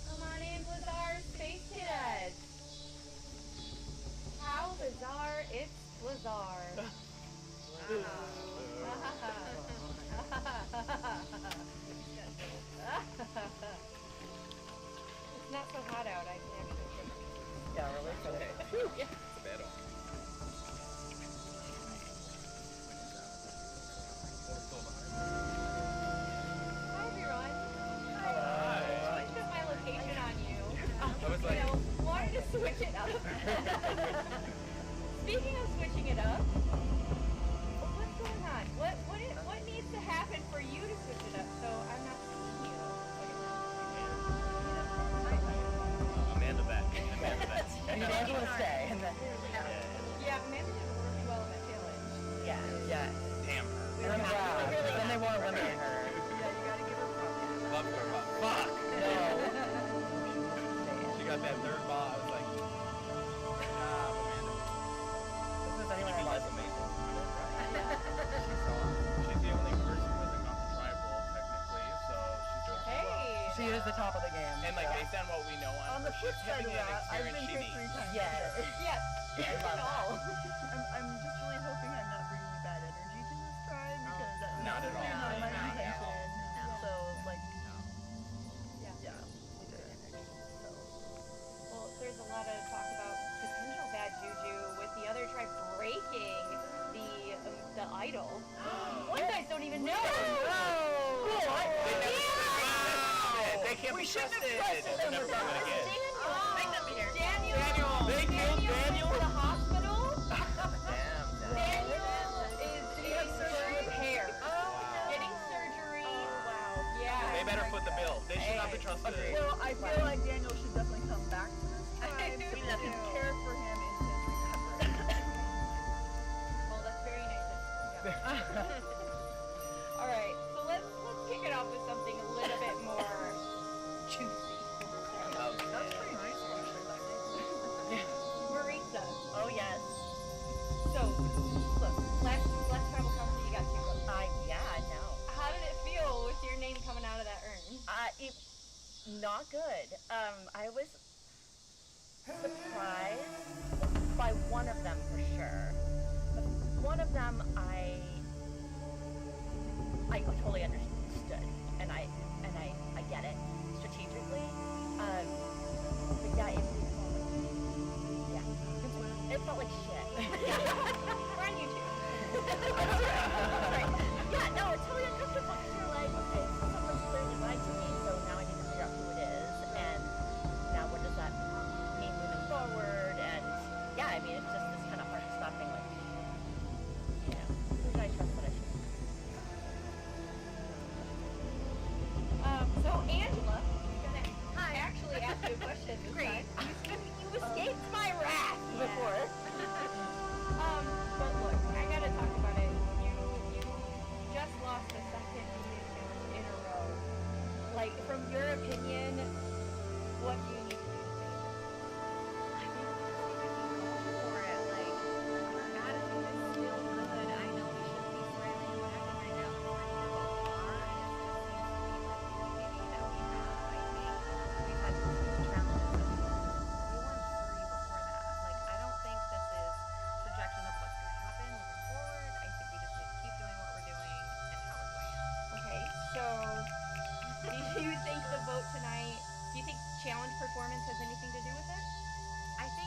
Come on in, Blazar, Space Cadets. How bizarre, it's Blazar. It's not so hot out, I can actually take it. Yeah, really? Okay. Yeah. It's better. Hi, everyone. Hello. I switched up my location on you. I was like, Wanted to switch it up. Speaking of switching it up, what's going on? What needs to happen for you to switch it up so I'm not seeing you? Amanda back. Amanda back. And Angela will stay. And then, Yeah, Amanda did really well in that challenge. yeah, yeah. Damn her. And then they won't eliminate her. Love her, but fuck. No. She got that third ball. I was like, Amanda. This is anyone She'd be I less like. amazing. She's the only person who hasn't gone to tribal, technically, so she's doing pretty well. Hey. She is the top of the game. And like so. based on what we know on On the her, flip she's side having of an that, I've experience been she here 3 needs. times. Yes. Yes. I love all. I'm just really hoping I'm not bringing bad energy to this tribe because that's Not at all. not my Not at intention. all. So like, Yeah. yeah, we did. So Well, there's a lot of talk about potential bad juju with the other tribe breaking the idol. You guys don't even know. They can't be trusted. They're never coming again. Daniel. They killed Daniel? To the hospital. Damn. Daniel is getting repair. Getting surgery. wow. Yeah. They better foot the bill. They should not be trusted. Well, I feel like Daniel should definitely come back to this tribe so we can care for him in his recovery. Well, that's very nice of you. All right, so let's kick it off with something a little bit more juicy. That's pretty nice, actually. Marisa. Oh, yes. So, look, last travel conference you got to. Yeah, no. How did it feel with your name coming out of that urn? Not good. I was surprised by one of them for sure. But one of them I totally understood, and I get it strategically. Like, from your opinion, what do you need to do to save her? I think we just need to keep going for it. Like, her attitude is still good. I know we shouldn't be smiling and laughing right now. It's working for both of our, and it just seems to be like the beginning that we have. I think we've had 2 challenges that we won 3 before that. Like, I don't think this is projection of what's going to happen moving forward. I think we just need to keep doing what we're doing and how we're doing it. Okay, so do you think the vote tonight, do you think challenge performance has anything to do with it? I think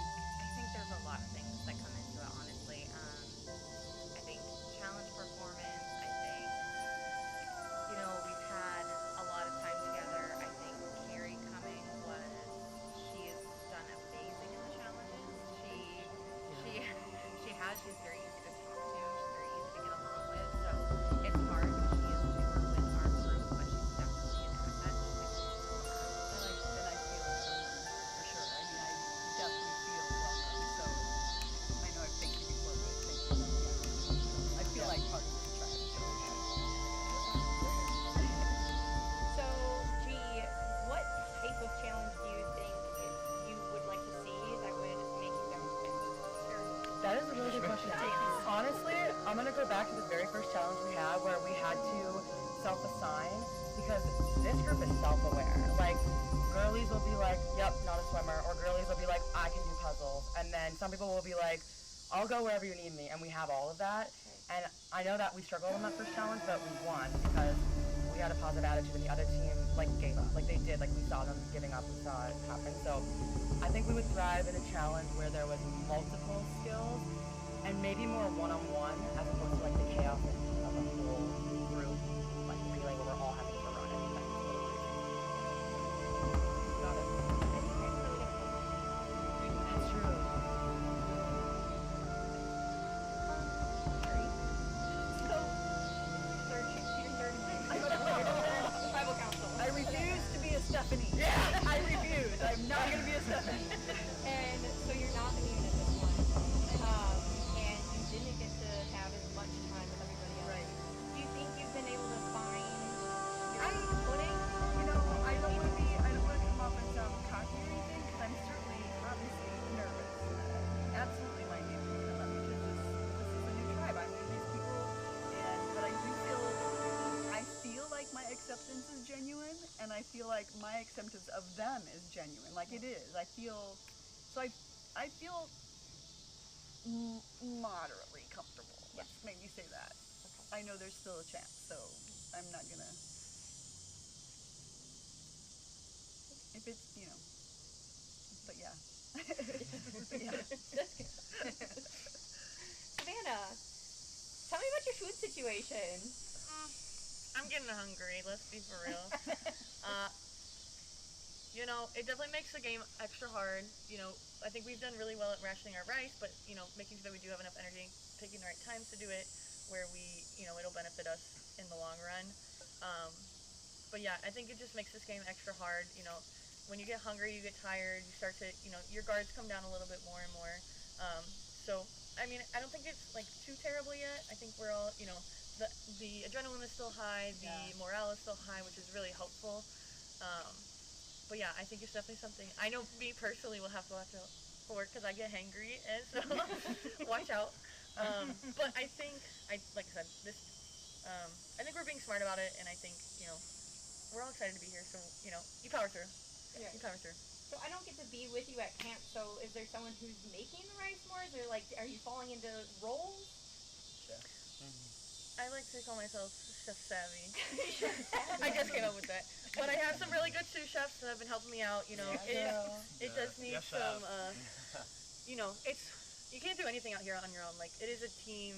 there's a lot of things that come into it, honestly. I think challenge performance. I think we've had a lot of time together. I think Carrie coming she has done amazing in the challenges. She has. She's very easy to talk to. She's very easy to get along with. So it's hard because she is newer with our group, but she's definitely an asset. And I feel for sure. I mean, I definitely feel welcome. So I know I've thanked you before, but thank you again. I feel like part of this tribe. So, G, what type of challenge do you think you would like to see that would make you guys win? That is a really good question. Honestly, I'm gonna go back to the very first challenge we had where we had to self-assign because this group is self-aware. Like, girlies will be like, yep, not a swimmer, or girlies will be like, I can do puzzles. And then some people will be like, I'll go wherever you need me, and we have all of that. And I know that we struggled on that first challenge, but we won because we had a positive attitude and the other team gave up. Like they did, we saw them giving up, we saw it happen. So I think we would thrive in a challenge where there was multiple skills and maybe more one-on-one as opposed to the chaos of a whole group, relay where we're all having to run it. That's a little crazy. Got it. That's true. Tribal council. I refuse to be a Stephanie. Yeah, I refuse. I'm not going to be a Stephanie. And so you're not immune at this one. And you didn't get to have as much time with everybody else. Right. Do you think you've been able to find your footing? I don't want to come off as cocky or anything because I'm certainly, obviously, nervous. Absolutely my name will come up because this is a new tribe. I'm with these people, but I feel like my acceptance is genuine, and I feel like my acceptance of them is genuine. Like it is. I feel moderately comfortable. Let's maybe say that. Okay. I know there's still a chance, so I'm not gonna. If it's, but yeah. But yeah. Savannah, tell me about your food situation. I'm getting hungry, let's be for real. It definitely makes the game extra hard. I think we've done really well at rationing our rice, but, making sure that we do have enough energy, picking the right times to do it, where it'll benefit us in the long run. But yeah, I think it just makes this game extra hard. When you get hungry, you get tired, you start to, your guards come down a little bit more and more. I don't think it's, too terrible yet. I think we're all, the adrenaline is still high, the morale is still high, which is really helpful. But yeah, I think it's definitely something. I know me personally will have to watch out for because I get hangry, and so watch out. But I think, like I said, I think we're being smart about it, and I think we're all excited to be here. So you power through. Yeah. You power through. So I don't get to be with you at camp. So is there someone who's making the rice more? Is there are you falling into roles? I like to call myself chef savvy. I just came up with that. But I have some really good sous chefs that have been helping me out. It does need some. It's you can't do anything out here on your own. It is a team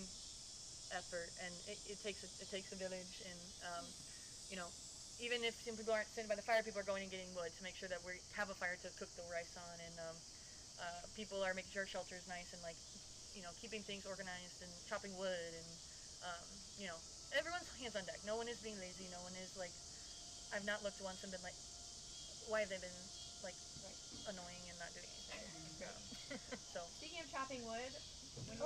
effort, and it takes a village. And even if some people aren't sitting by the fire, people are going and getting wood to make sure that we have a fire to cook the rice on, and people are making sure our shelter is nice and keeping things organized and chopping wood and. Everyone's hands on deck. No one is being lazy. No one is I've not looked once and been like, why have they been annoying and not doing anything? So. Speaking of chopping wood,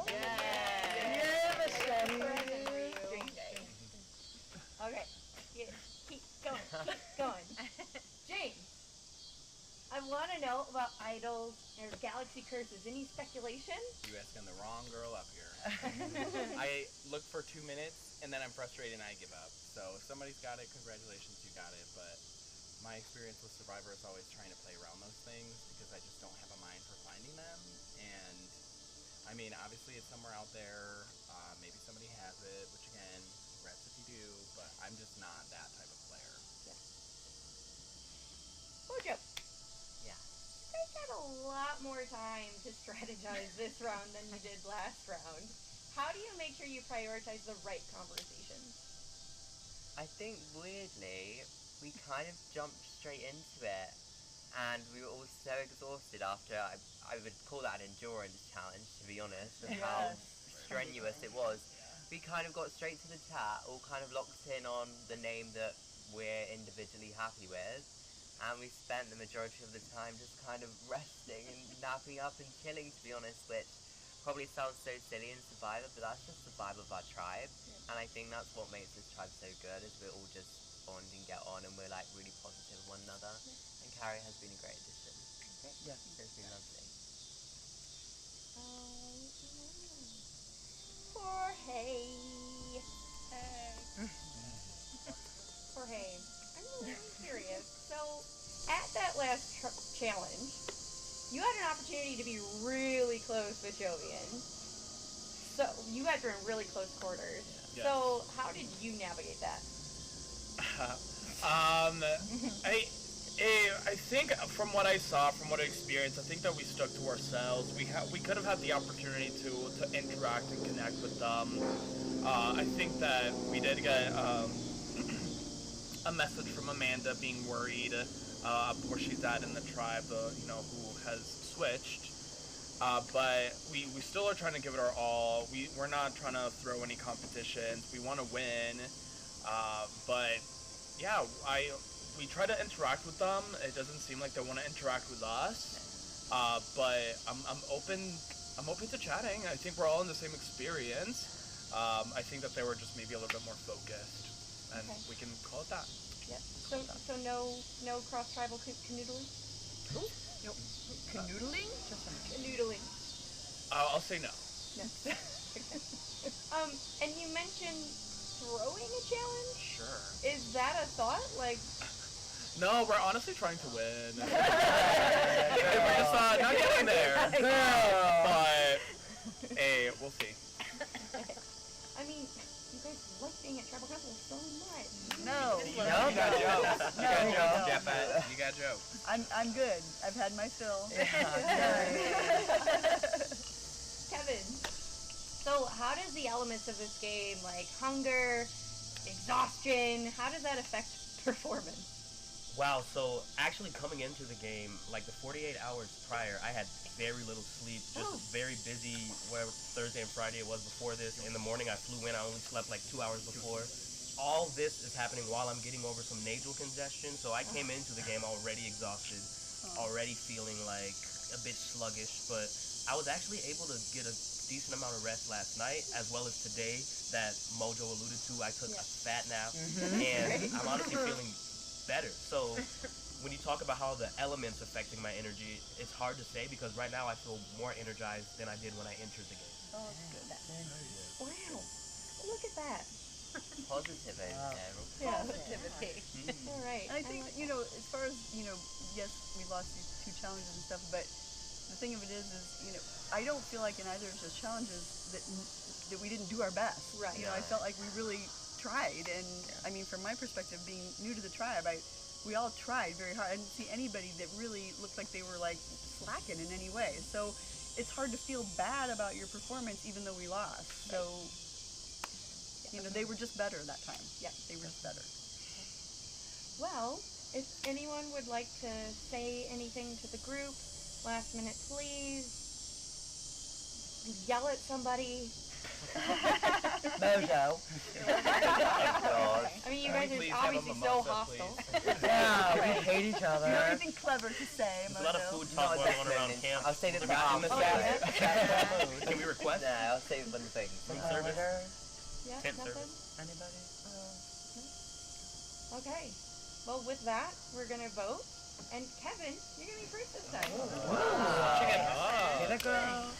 Yeah, present for you. Okay, keep go. Keep going. James, I want to know about idols or galaxy curses. Any speculation? You asking the wrong girl up here. I look for 2 minutes and then I'm frustrated and I give up. So if somebody's got it, congratulations, you got it. But my experience with Survivor is always trying to play around those things because I just don't have a mind for finding them. And I mean, obviously it's somewhere out there. Maybe somebody has it, which again, congrats if you do. But I'm just not that type of player. Mojo. Yeah. You guys had a lot more time to strategize this round than you did last round. How do you make sure you prioritize the right conversations? I think weirdly, we kind of jumped straight into it, and we were all so exhausted after. I would call that an endurance challenge, to be honest, of how strenuous it was. We kind of got straight to the chat, all kind of locked in on the name that we're individually happy with, and we spent the majority of the time just kind of resting and napping up and chilling, to be honest, which probably sounds so silly in Survivor, but that's just the vibe of our tribe, and I think that's what makes this tribe so good, is we're all just bond and get on, and we're like really positive of one another, and Carrie has been a great addition. Yeah. It's been lovely. Jorge. Jorge, I'm really curious. So, at that last challenge, you had an opportunity to be really close with Jovian. So, you guys were in really close quarters. Yes. So, how did you navigate that? I think from what I saw, from what I experienced, I think that we stuck to ourselves. We could have had the opportunity to interact and connect with them. I think that we did get a message from Amanda being worried where she's at in the tribe, who has switched. But we still are trying to give it our all. We're not trying to throw any competitions. We want to win. But yeah, we try to interact with them. It doesn't seem like they want to interact with us. But I'm open to chatting. I think we're all in the same experience. I think that they were just maybe a little bit more focused, and we can call it that. Yeah. So no cross tribal canoodling. Nope. Canoodling? Canoodling. I'll say no. No. And you mentioned throwing a challenge. Sure. Is that a thought? Like. No, we're honestly trying to win. We're just not getting there. But hey, we'll see. I mean, you guys like being at tribal council so much. No. You got jokes. You got jokes. Jeff, You got jokes. I'm good. I've had my fill. Kevin, so how does the elements of this game, like hunger, exhaustion, how does that affect performance? Wow, so actually coming into the game, like the 48 hours prior, I had very little sleep, just very busy, whatever Thursday and Friday it was before this. In the morning I flew in, I only slept like 2 hours before. All this is happening while I'm getting over some nasal congestion, so I came into the game already exhausted, already feeling like a bit sluggish, but I was actually able to get a decent amount of rest last night, as well as today that Mojo alluded to. I took a fat nap, and I'm honestly feeling better. So when you talk about how the elements affecting my energy, it's hard to say because right now I feel more energized than I did when I entered the game. Oh, that's good. Wow. Look at that. Positivity. Positivity. All right. And I think, as far as, yes, we lost these 2 challenges and stuff, but the thing of it is, I don't feel like in either of those challenges that we didn't do our best. Right. I felt like we really tried, and I mean, from my perspective, being new to the tribe, we all tried very hard. I didn't see anybody that really looked like they were like slacking in any way. So it's hard to feel bad about your performance even though we lost. So they were just better that time. Yeah, they were just better. Well, if anyone would like to say anything to the group, last minute please. Yell at somebody. Mojo. I mean, you guys Please are have a obviously so mimosa, hostile. Yeah, we hate each other. Anything clever to say, There's a lot of Mojo? food talk going on around camp. I'll say this Forgot in the chat. Can we request? Nah, I'll say one thing. Some service? Yeah, Tent nothing? service. Anybody? Okay. Well, with that, we're gonna vote. And Kevin, you're gonna be first this time. Chicken. Oh. Get it, girl.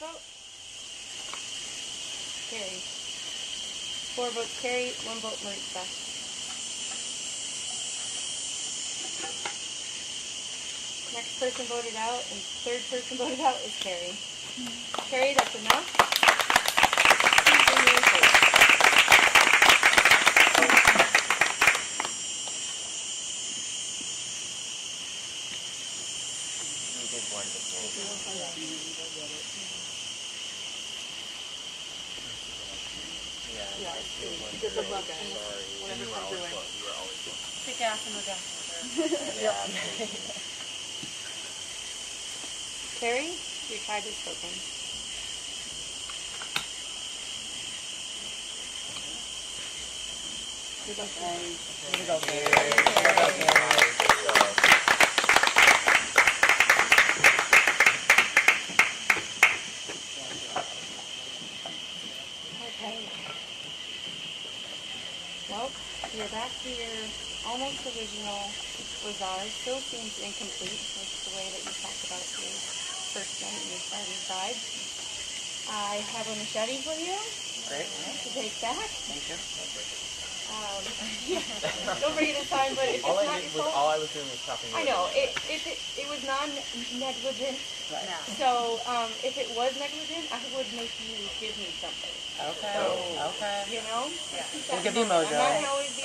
vote? Carrie. 4 votes Carrie, 1 vote Maritza. Next person voted out, and third person voted out is Carrie. Carrie, that's enough. Please bring your vote. We did one before. Yeah, I did one Because of before. Logan. Whatever You were I'm always doing. close. You were always close. Kick ass and look after. Yeah. Carrie, your tide is spoken. Okay. Well, you're back to your almost original Blazar. Still seems incomplete with the way that you talked about your first night and your starting tribe. I have a machete for you Great. to take back. Thank you. Don't bring it this time, but if it's All not I your did was fault, all I was doing was chopping. I know it was non-negligent. So if it was negligent, I would make you give me something. Okay. So, Okay. you know, We'll give you mojo. I'm not always being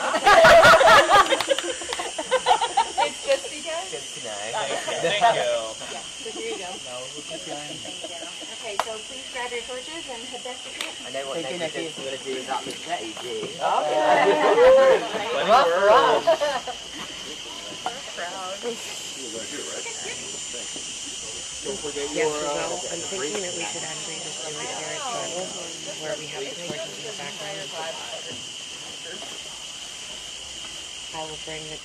It's just because. Good to know. Thank you. Yeah. So here you go. Thank you. Okay, so please grab your torches and head back to camp. I know what negligence you want to do with that machete, G. Yes, well, I'm thinking that we should actually just do it here at Tribal, where we have the torches in the background. I will bring the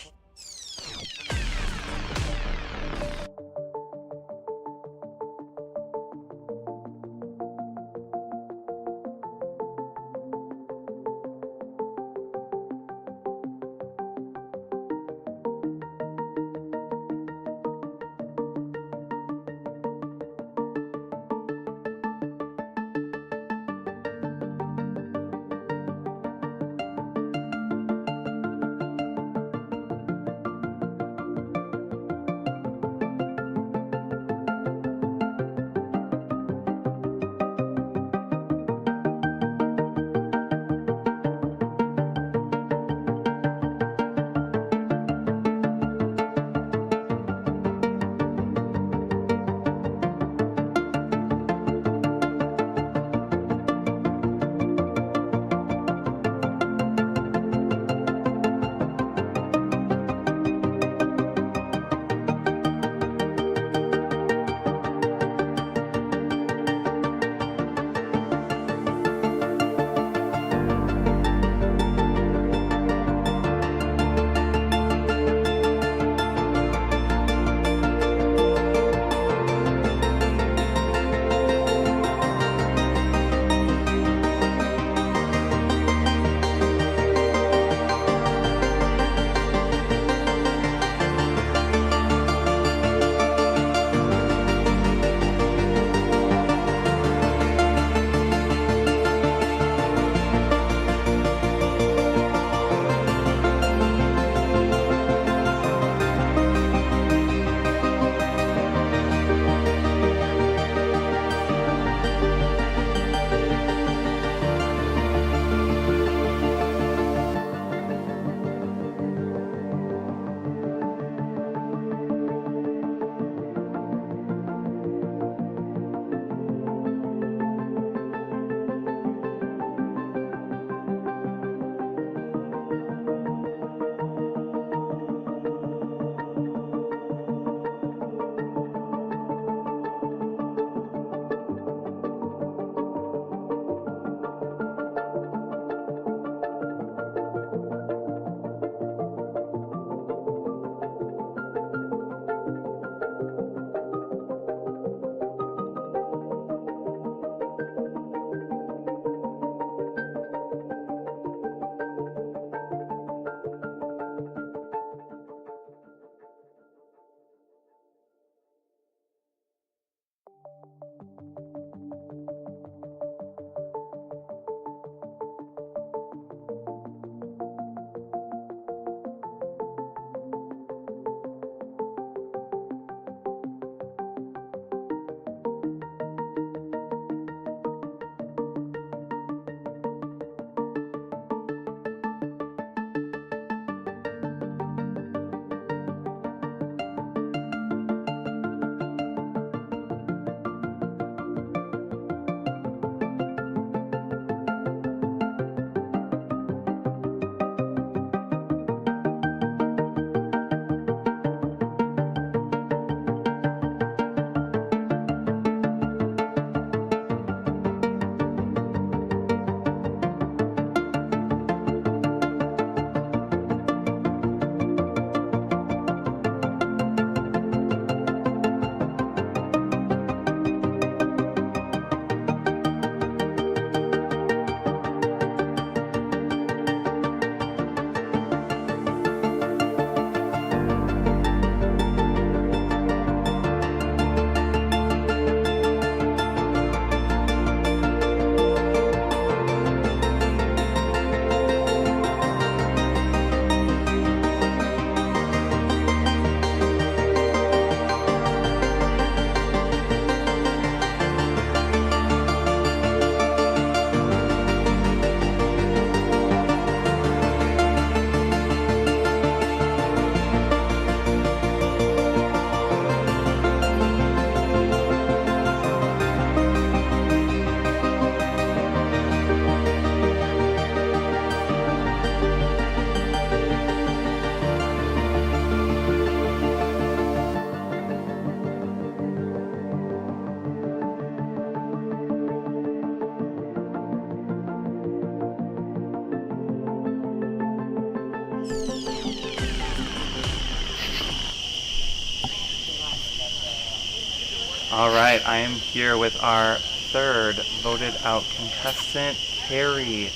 All right, I am here with our third voted out contestant, Carrie.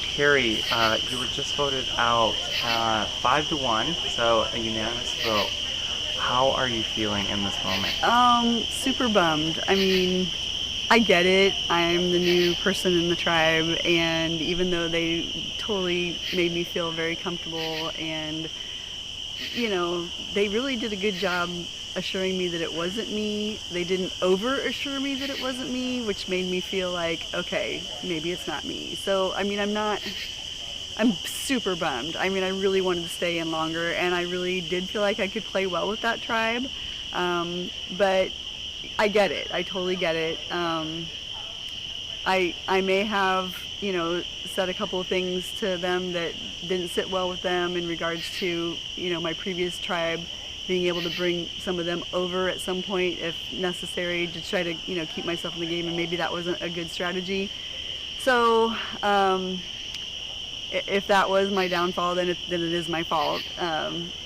Carrie, you were just voted out 5-1, so a unanimous vote. How are you feeling in this moment? Super bummed. I mean, I get it. I'm the new person in the tribe, and even though they totally made me feel very comfortable, and you know, they really did a good job assuring me that it wasn't me. They didn't over assure me that it wasn't me, which made me feel like, okay, maybe it's not me. So, I mean, I'm super bummed. I mean, I really wanted to stay in longer, and I really did feel like I could play well with that tribe. But I get it. I totally get it. I may have, you know, said a couple of things to them that didn't sit well with them in regards to, you know, my previous tribe being able to bring some of them over at some point if necessary to try to, you know, keep myself in the game, and maybe that wasn't a good strategy. So, if that was my downfall, then it is my fault.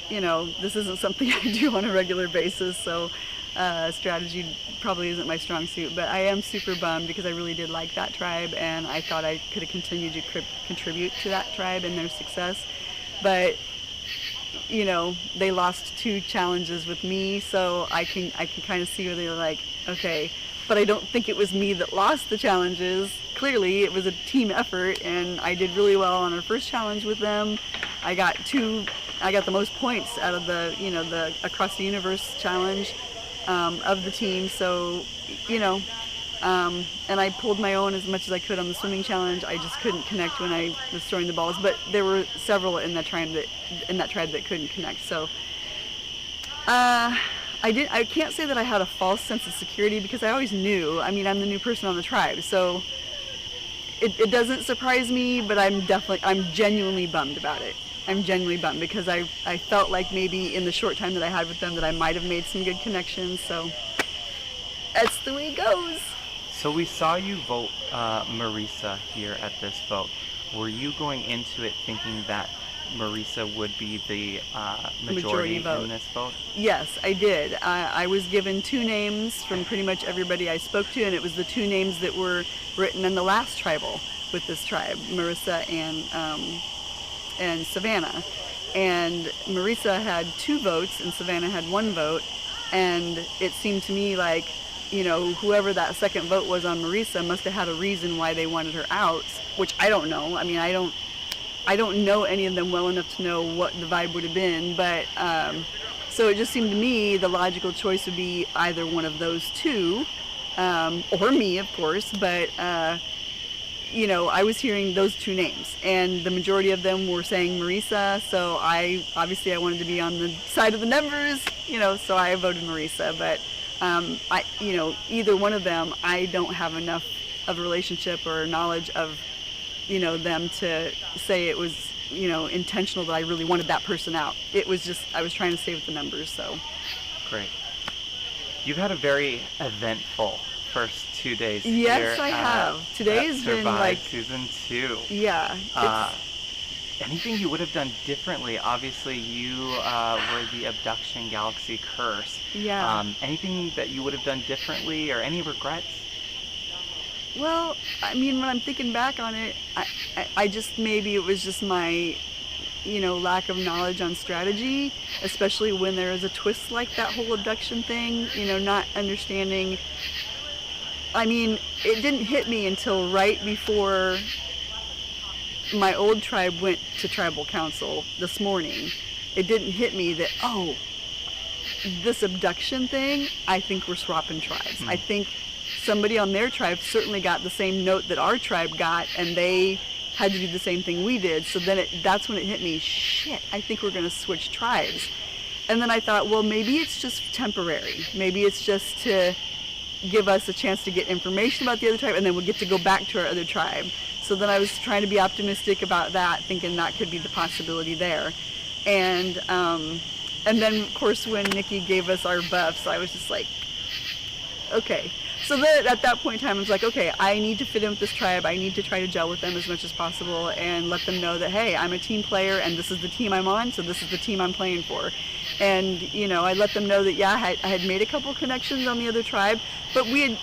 You know, this isn't something I do on a regular basis, so strategy probably isn't my strong suit, but I am super bummed because I really did like that tribe, and I thought I could have continued to contribute to that tribe and their success. But, you know, they lost 2 challenges with me, so I can kind of see where they're like, okay, but I don't think it was me that lost the challenges. Clearly, it was a team effort, and I did really well on our first challenge with them. I got the most points out of the, you know, the Across the Universe challenge of the team. So, you know, and I pulled my own as much as I could on the swimming challenge. I just couldn't connect when I was throwing the balls, but there were several in that tribe that couldn't connect. So, I can't say that I had a false sense of security because I always knew. I mean, I'm the new person on the tribe, so it doesn't surprise me, but I'm genuinely bummed about it. I'm genuinely bummed because I felt like maybe in the short time that I had with them that I might have made some good connections, so that's the way it goes. So we saw you vote Marisa here at this vote. Were you going into it thinking that Marisa would be the majority vote in this vote? Yes, I did. I was given 2 names from pretty much everybody I spoke to, and it was the 2 names that were written in the last tribal with this tribe, Marisa and Savannah. And Marisa had 2 votes and Savannah had 1 vote, and it seemed to me like, you know, whoever that second vote was on Marisa must have had a reason why they wanted her out, which I don't know. I mean, I don't know any of them well enough to know what the vibe would have been, but so it just seemed to me the logical choice would be either one of those 2, or me, of course, but you know, I was hearing those 2 names, and the majority of them were saying Marisa, so I wanted to be on the side of the numbers, you know, so I voted Marisa, but you know, either one of them, I don't have enough of a relationship or knowledge of, you know, them to say it was, you know, intentional that I really wanted that person out. It was just, I was trying to stay with the numbers, so. Great. You've had a very eventful first 2 days yes, here. I have. Today has been like season 2. Yeah. Anything you would have done differently? Obviously, you were the abduction galaxy curse. Yeah. Anything that you would have done differently, or any regrets? Well, I mean, when I'm thinking back on it, I just, maybe it was just my, you know, lack of knowledge on strategy, especially when there is a twist like that whole abduction thing, you know, not understanding. I mean, it didn't hit me until right before my old tribe went to tribal council this morning. It didn't hit me that, oh, this abduction thing, I think we're swapping tribes. I think somebody on their tribe certainly got the same note that our tribe got, and they had to do the same thing we did. So then that's when it hit me, shit, I think we're going to switch tribes. And then I thought, well, maybe it's just temporary. Maybe it's just to give us a chance to get information about the other tribe, and then we'll get to go back to our other tribe. So then I was trying to be optimistic about that, thinking that could be the possibility there. And then, of course, when Nikki gave us our buffs, I was just like, okay. So then at that point in time, I was like, okay, I need to fit in with this tribe. I need to try to gel with them as much as possible and let them know that, hey, I'm a team player and this is the team I'm on, so this is the team I'm playing for. And, you know, I let them know that, yeah, I had made a couple connections on the other tribe, but we had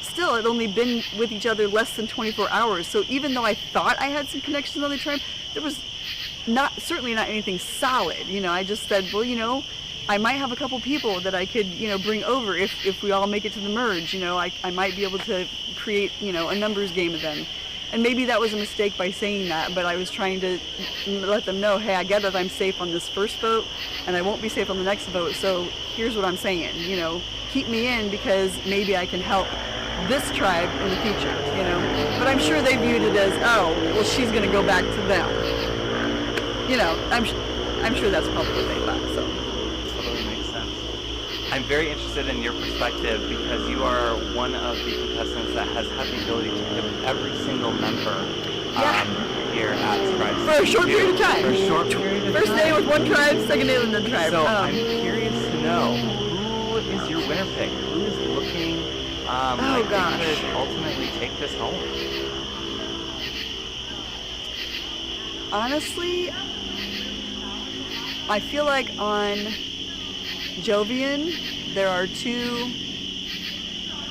only been with each other less than 24 hours. So even though I thought I had some connections on the tribe, there was certainly not anything solid. You know, I just said, well, you know, I might have a couple people that I could, you know, bring over if we all make it to the merge. You know, I might be able to create, you know, a numbers game of them. And maybe that was a mistake by saying that, but I was trying to let them know, hey, I get that I'm safe on this first vote, and I won't be safe on the next vote, so here's what I'm saying, you know, keep me in because maybe I can help this tribe in the future, you know. But I'm sure they viewed it as, oh, well, she's going to go back to them. You know, I'm sure that's probably what they thought, so. Totally makes sense. I'm very interested in your perspective because you are one of the contestants that has had the ability to play with every single member here at Surprise. For a short period of time. For a short period of First time. day with one tribe, second day with another tribe. So I'm curious to know, who is your winner pick? Who is looking like they could ultimately take this home? Honestly, I feel like on Jovian, there are two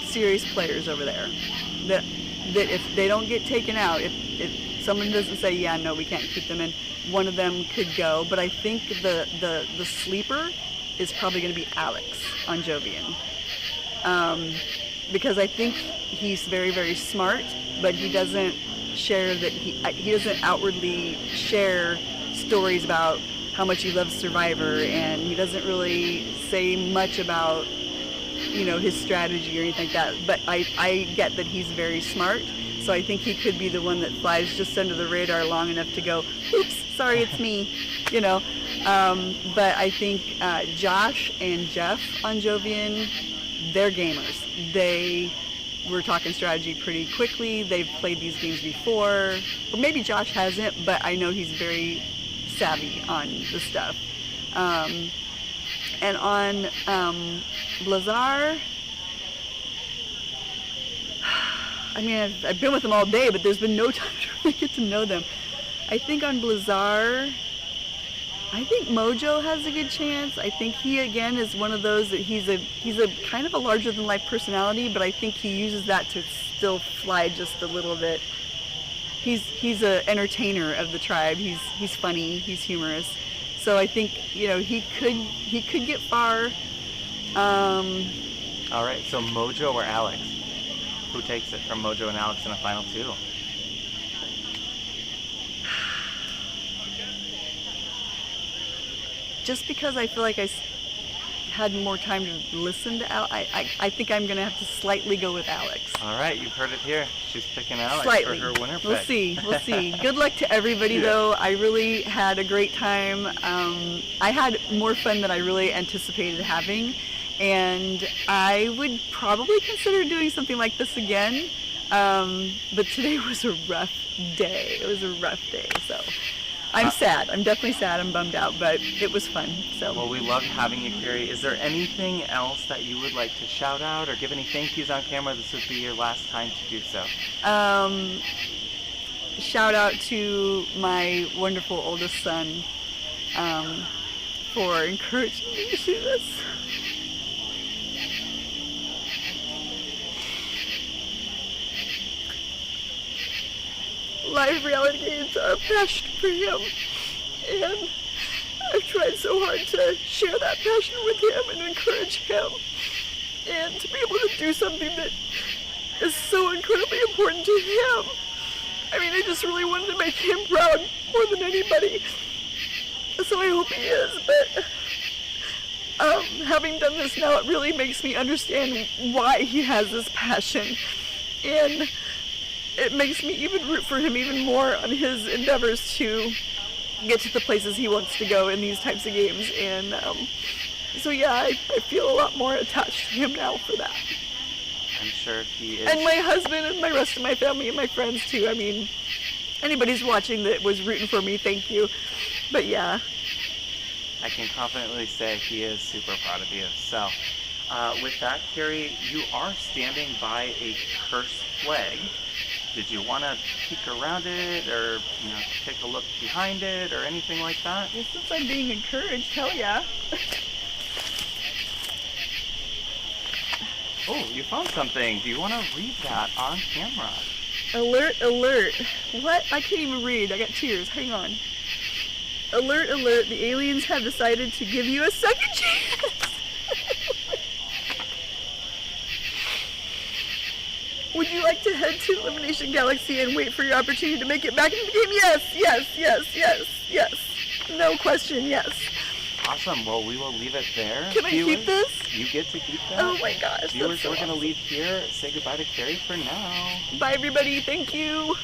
serious players over there that if they don't get taken out, if someone doesn't say, yeah, no, we can't keep them in, one of them could go. But I think the sleeper is probably going to be Alex on Jovian. Because I think he's very, very smart, but he doesn't share that he doesn't outwardly share stories about how much he loves Survivor, and he doesn't really say much about, you know, his strategy or anything like that. But I get that he's very smart, so I think he could be the one that flies just under the radar long enough to go, oops, sorry, it's me, you know. But I think Josh and Jeff on Jovian, they're gamers. They were talking strategy pretty quickly. They've played these games before, or maybe Josh hasn't, but I know he's very savvy on the stuff. And on Blazar, I mean, I've been with them all day, but there's been no time to really get to know them. I think on Blazar, I think Mojo has a good chance. I think he, again, is one of those that he's a kind of a larger than life personality, but I think he uses that to still fly just a little bit. He's an entertainer of the tribe. He's funny. He's humorous. So I think, you know, he could get far. All right. So Mojo or Alex? Who takes it from Mojo and Alex in a final two? Just because I feel like I had more time to listen to Alex, I think I'm going to have to slightly go with Alex. All right, you've heard it here. She's picking Alex Slightly. for her winner pick. We'll see. Good luck to everybody, though. I really had a great time. I had more fun than I really anticipated having, and I would probably consider doing something like this again, but today was a rough day. It was a rough day, so I'm sad. I'm definitely sad. I'm bummed out, but it was fun. So. Well, we loved having you, Carrie. Is there anything else that you would like to shout out or give any thank yous on camera? This would be your last time to do so. Shout out to my wonderful oldest son for encouraging me to do this. Live reality games are a passion for him, and I've tried so hard to share that passion with him and encourage him, and to be able to do something that is so incredibly important to him. I mean, I just really wanted to make him proud more than anybody, so I hope he is, but having done this now, it really makes me understand why he has this passion, and it makes me even root for him even more on his endeavors to get to the places he wants to go in these types of games. And so yeah, I feel a lot more attached to him now for that. I'm sure he is. And my husband and my rest of my family and my friends too. I mean, anybody's watching that was rooting for me, thank you. But yeah. I can confidently say he is super proud of you. So with that, Carrie, you are standing by a cursed flag. Did you want to peek around it, or take a look behind it, or anything like that? Well, since I'm being encouraged, hell yeah. Oh, you found something. Do you want to read that on camera? Alert, alert. What? I can't even read. I got tears. Hang on. Alert, alert. The aliens have decided to give you a second chance. Would you like to head to Elimination Galaxy and wait for your opportunity to make it back into the game? Yes, yes, yes, yes, yes. No question, yes. Awesome. Well, we will leave it there. Can I keep this? You get to keep that. Oh my gosh. Viewers, that's so we're going to awesome. leave here. Say goodbye to Carrie for now. Bye, everybody. Thank you.